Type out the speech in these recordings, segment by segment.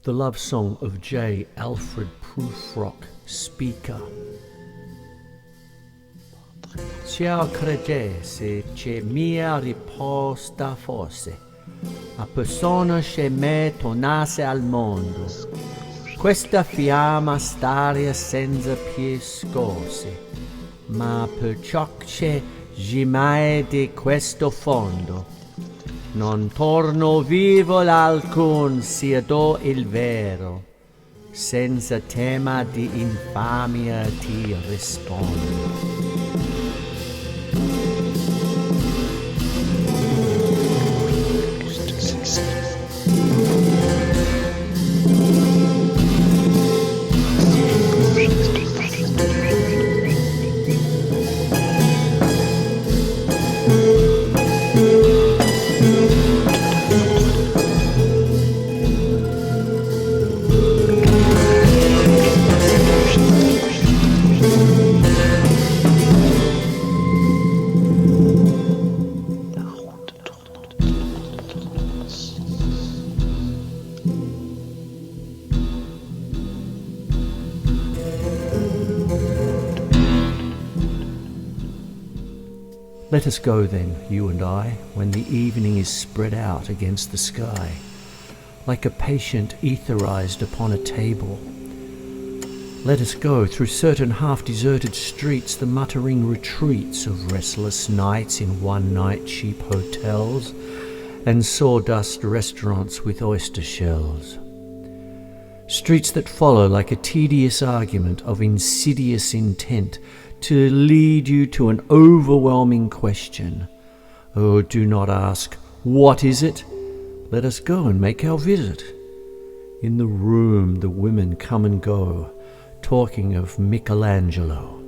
The love song of J. Alfred Prufrock, speaker. Ciao credesse che mia risposta fosse a persona che me tornasse al mondo. Questa fiamma staria senza più scorse, ma per ciò che gimmai di questo fondo non torno vivo alcun sia do il vero, senza tema di infamia ti rispondo. Let us go then, you and I, when the evening is spread out against the sky, like a patient etherized upon a table. Let us go through certain half-deserted streets, the muttering retreats of restless nights in one-night cheap hotels and sawdust restaurants with oyster shells. Streets that follow like a tedious argument of insidious intent to lead you to an overwhelming question. Oh, do not ask, what is it? Let us go and make our visit. In the room the women come and go, talking of Michelangelo.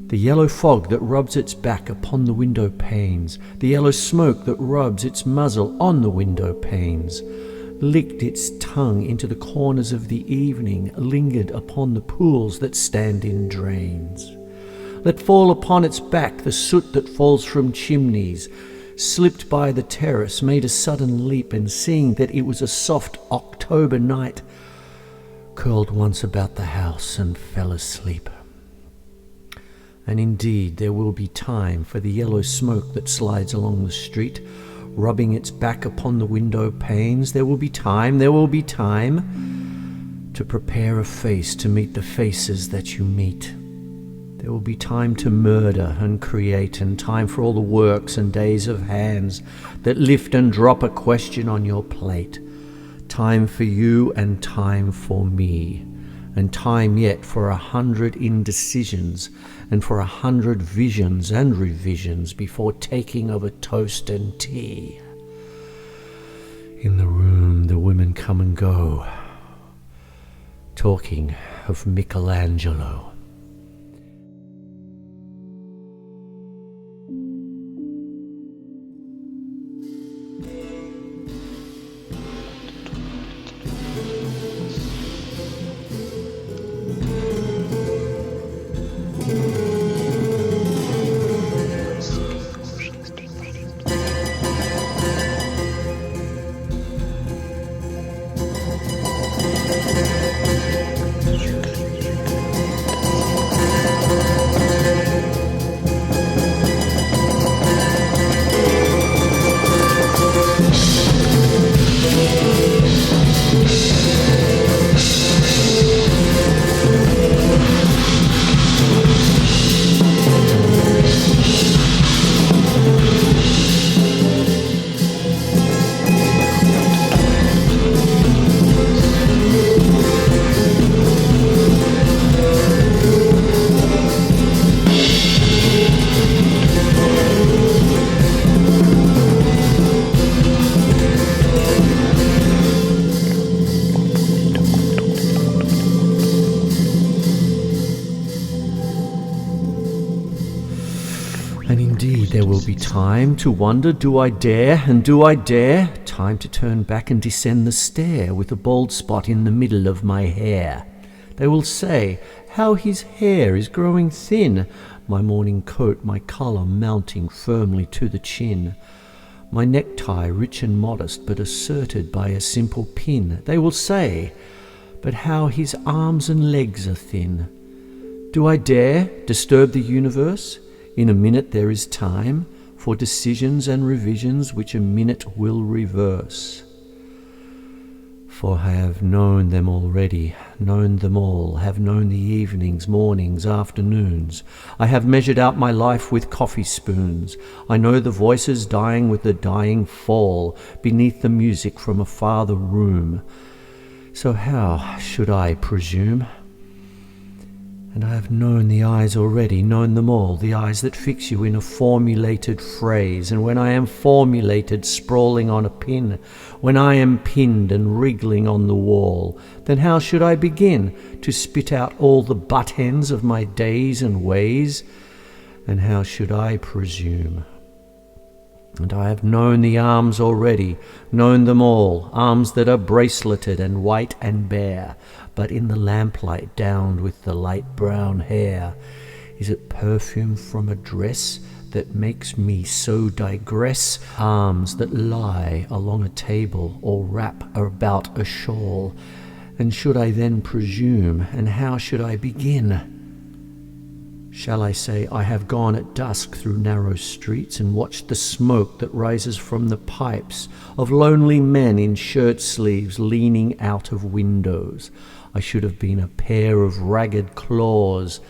The yellow fog that rubs its back upon the window panes, the yellow smoke that rubs its muzzle on the window panes, licked its tongue into the corners of the evening, lingered upon the pools that stand in drains. Let fall upon its back the soot that falls from chimneys, slipped by the terrace, made a sudden leap, and seeing that it was a soft October night, curled once about the house and fell asleep. And indeed there will be time for the yellow smoke that slides along the street, rubbing its back upon the window panes. There will be time to prepare a face to meet the faces that you meet. There will be time to murder and create, and time for all the works and days of hands that lift and drop a question on your plate. Time for you and time for me, and time yet for 100 indecisions and for 100 visions and revisions before taking of a toast and tea. In the room the women come and go, talking of Michelangelo. And indeed there will be time to wonder, do I dare, and do I dare? Time to turn back and descend the stair with a bald spot in the middle of my hair. They will say, how his hair is growing thin, my morning coat, my collar mounting firmly to the chin, My necktie rich and modest, but asserted by a simple pin. They will say, but how his arms and legs are thin. Do I dare disturb the universe? In a minute there is time for decisions and revisions which a minute will reverse. For I have known them already, known them all, have known the evenings, mornings, afternoons. I have measured out my life with coffee spoons. I know the voices dying with the dying fall beneath the music from a farther room. So how should I presume? And I have known the eyes already, known them all, the eyes that fix you in a formulated phrase. And when I am formulated, sprawling on a pin, when I am pinned and wriggling on the wall, then how should I begin to spit out all the butt ends of my days and ways? And how should I presume? And I have known the arms already, known them all, arms that are braceleted and white and bare, but in the lamplight downed with the light brown hair. Is it perfume from a dress that makes me so digress? Arms that lie along a table or wrap about a shawl. And should I then presume, and how should I begin? Shall I say I have gone at dusk through narrow streets and watched the smoke that rises from the pipes of lonely men in shirt sleeves leaning out of windows? I should have been a pair of ragged claws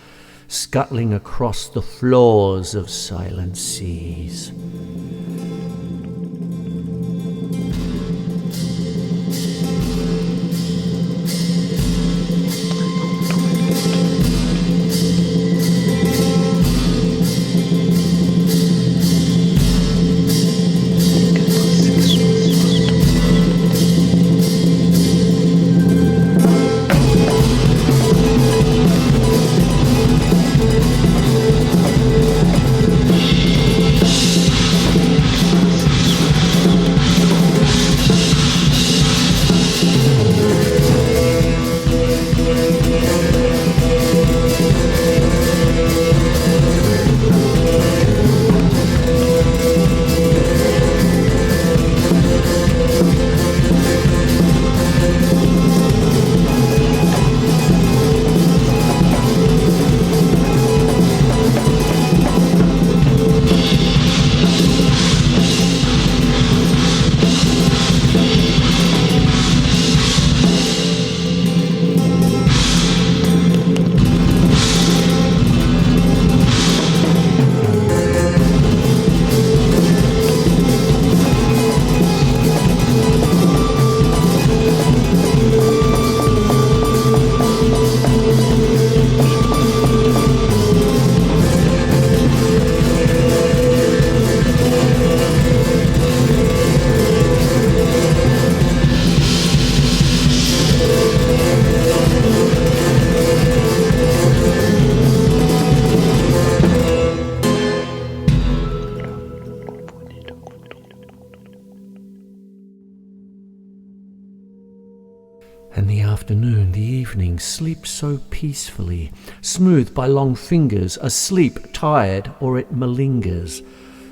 scuttling across the floors of silent seas. And the afternoon, the evening, sleep so peacefully, smoothed by long fingers, asleep, tired, or it malingers.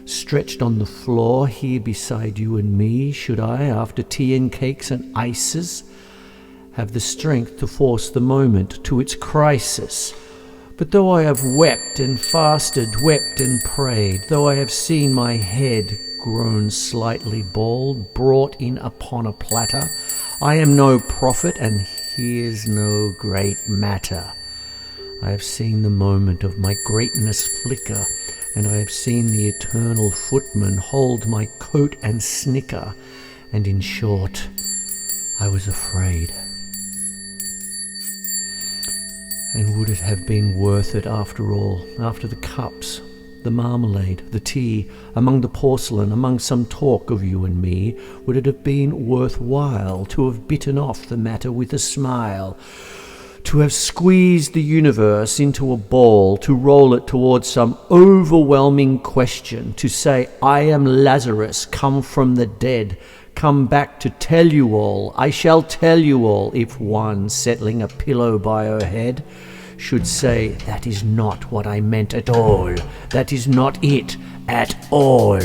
Stretched on the floor here beside you and me, should I, after tea and cakes and ices, have the strength to force the moment to its crisis? But though I have wept and fasted, wept and prayed, though I have seen my head grown slightly bald, brought in upon a platter, I am no prophet, and here's no great matter. I have seen the moment of my greatness flicker, and I have seen the eternal footman hold my coat and snicker, and in short, I was afraid. And would it have been worth it after all, after the cups, the marmalade, the tea, among the porcelain, among some talk of you and me, would it have been worthwhile to have bitten off the matter with a smile, to have squeezed the universe into a ball, to roll it towards some overwhelming question, to say, I am Lazarus, come from the dead, come back to tell you all, I shall tell you all, if one, settling a pillow by her head, should say, that is not what I meant at all, that is not it at all.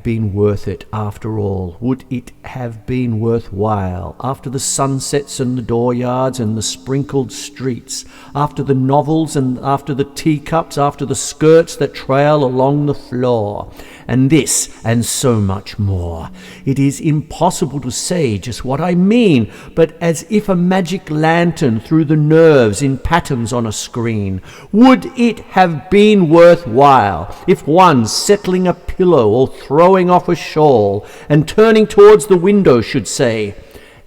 have been worth it after all? Would it have been worthwhile after the sunsets and the dooryards and the sprinkled streets, after the novels and after the teacups, after the skirts that trail along the floor, and this and so much more? It is impossible to say just what I mean, but as if a magic lantern through the nerves in patterns on a screen, would it have been worthwhile if one settling a pillow or throwing off a shawl and turning towards the window should say,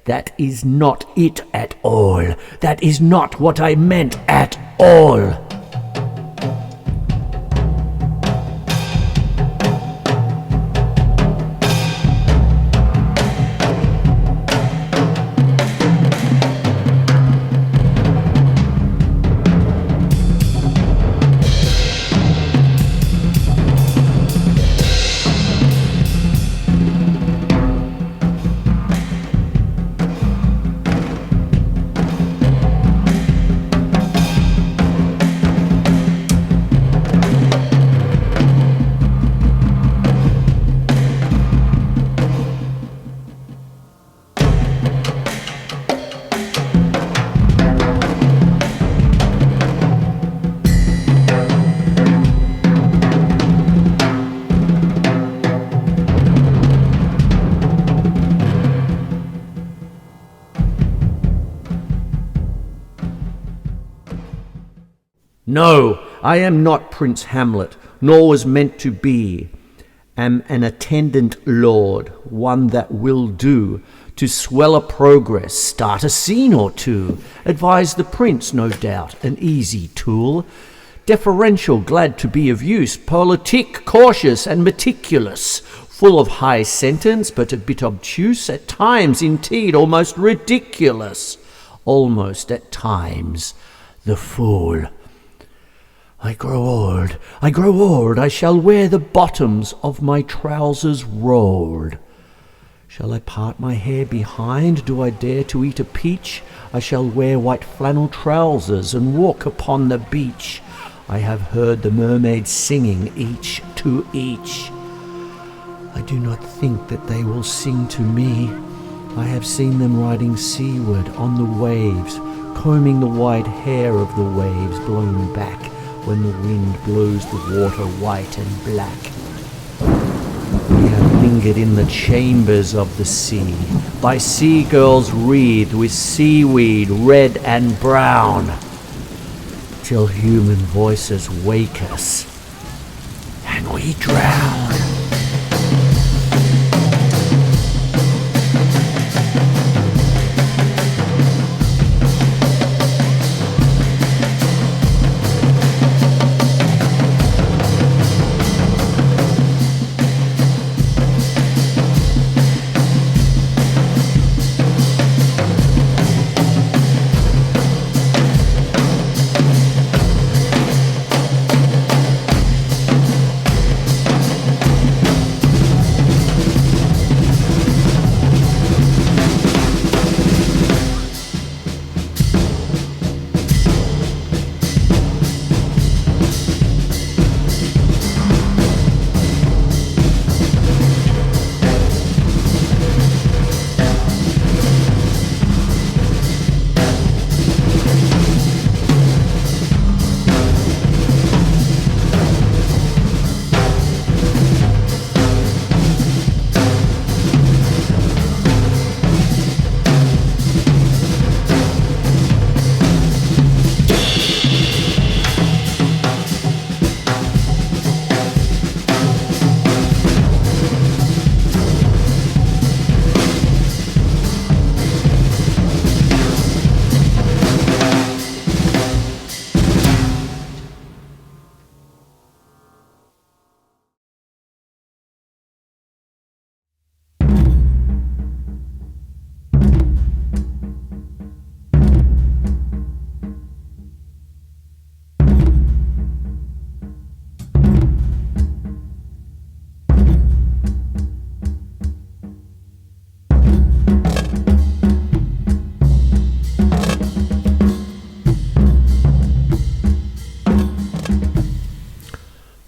"That is not it at all. That is not what I meant at all." No, I am not Prince Hamlet, nor was meant to be. Am an attendant lord, one that will do, to swell a progress, start a scene or two, advise the prince, no doubt, an easy tool, deferential, glad to be of use, politic, cautious and meticulous, full of high sentence, but a bit obtuse, at times indeed almost ridiculous, almost at times the fool. I grow old, I shall wear the bottoms of my trousers rolled. Shall I part my hair behind? Do I dare to eat a peach? I shall wear white flannel trousers and walk upon the beach. I have heard the mermaids singing each to each. I do not think that they will sing to me. I have seen them riding seaward on the waves, combing the white hair of the waves blown back when the wind blows the water white and black. We have lingered in the chambers of the sea, by seagulls wreathed with seaweed red and brown, till human voices wake us, and we drown.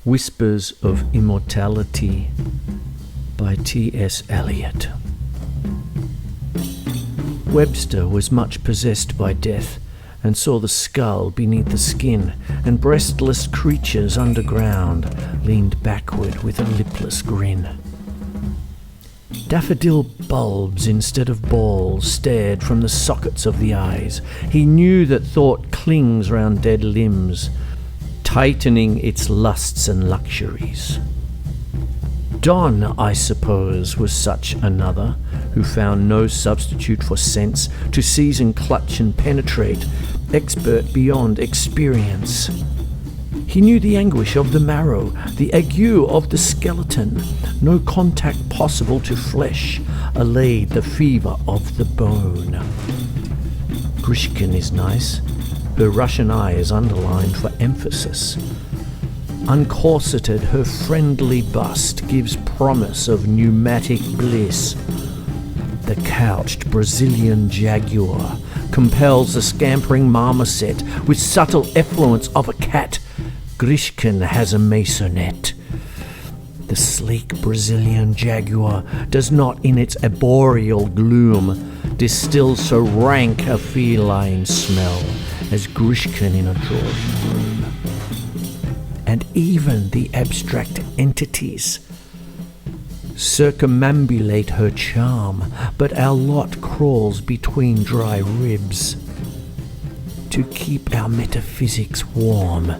Whispers of Immortality T S Eliot. Webster was much possessed by death, and saw the skull beneath the skin, and breastless creatures underground leaned backward with a lipless grin. Daffodil bulbs instead of balls stared from the sockets of the eyes. He knew that thought clings round dead limbs, tightening its lusts and luxuries. Don, I suppose, was such another, who found no substitute for sense to seize and clutch and penetrate, expert beyond experience. He knew the anguish of the marrow, the ague of the skeleton. No contact possible to flesh allayed the fever of the bone. Grishkin is nice. Her Russian eye is underlined for emphasis. Uncorseted, her friendly bust gives promise of pneumatic bliss. The couched Brazilian jaguar compels the scampering marmoset with subtle effluence of a cat. Grishkin has a maisonette. The sleek Brazilian jaguar does not in its arboreal gloom distill so rank a feline smell as Grishkin in a drawing room. And even the abstract entities circumambulate her charm, but our lot crawls between dry ribs to keep our metaphysics warm.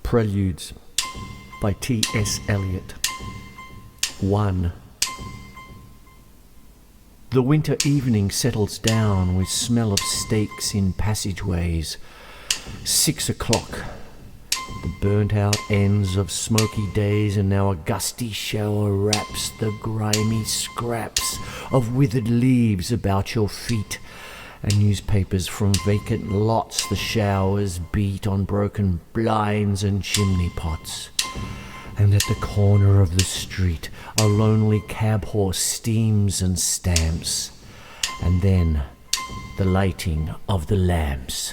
Preludes by T S Eliot. 1. The winter evening settles down with smell of steaks in passageways. 6 o'clock. The burnt-out ends of smoky days, and now a gusty shower wraps the grimy scraps of withered leaves about your feet, and newspapers from vacant lots the showers beat on broken blinds and chimney pots. And at the corner of the street a lonely cab horse steams and stamps, and then the lighting of the lamps.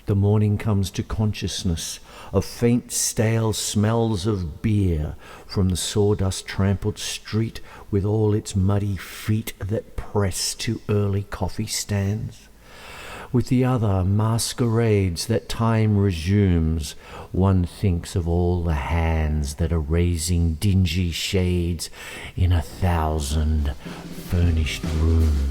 The morning comes to consciousness of faint stale smells of beer from the sawdust trampled street with all its muddy feet that press to early coffee stands. With the other masquerades that time resumes, one thinks of all the hands that are raising dingy shades in 1,000 furnished rooms.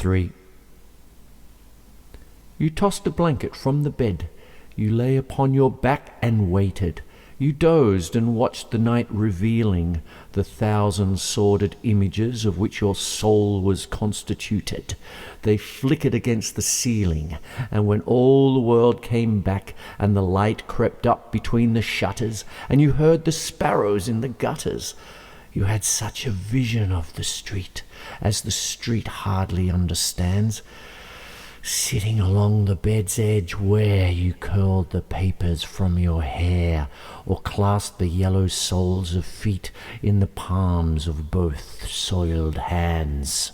3. You tossed a blanket from the bed. You lay upon your back and waited. You dozed and watched the night revealing the thousand sordid images of which your soul was constituted. They flickered against the ceiling, and when all the world came back and the light crept up between the shutters, and you heard the sparrows in the gutters, you had such a vision of the street as the street hardly understands, sitting along the bed's edge where you curled the papers from your hair or clasped the yellow soles of feet in the palms of both soiled hands.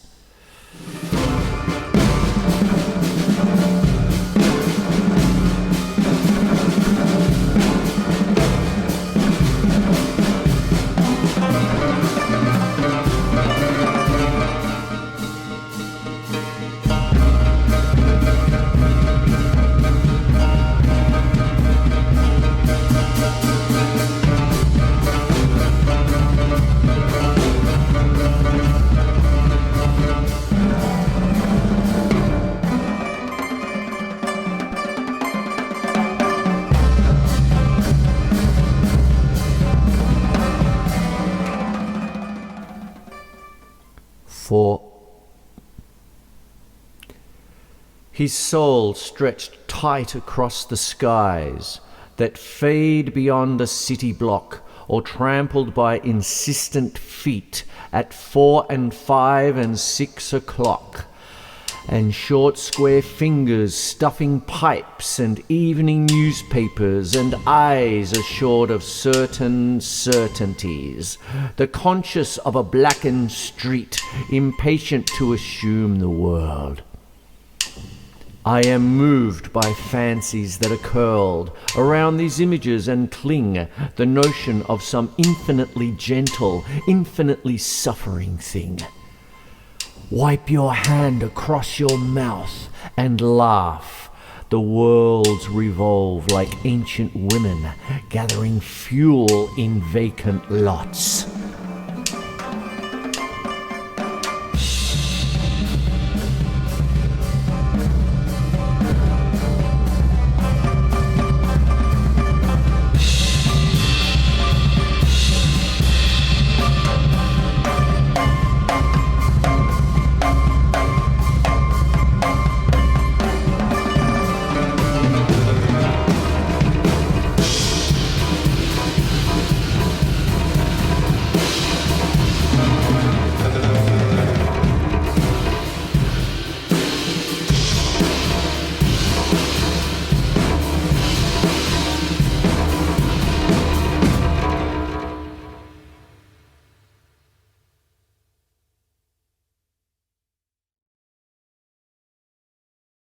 His soul stretched tight across the skies that fade beyond a city block or trampled by insistent feet at 4 and 5 and 6 o'clock, and short square fingers stuffing pipes and evening newspapers and eyes assured of certain certainties, the conscious of a blackened street, impatient to assume the world. I am moved by fancies that are curled around these images and cling, the notion of some infinitely gentle, infinitely suffering thing. Wipe your hand across your mouth and laugh. The worlds revolve like ancient women gathering fuel in vacant lots.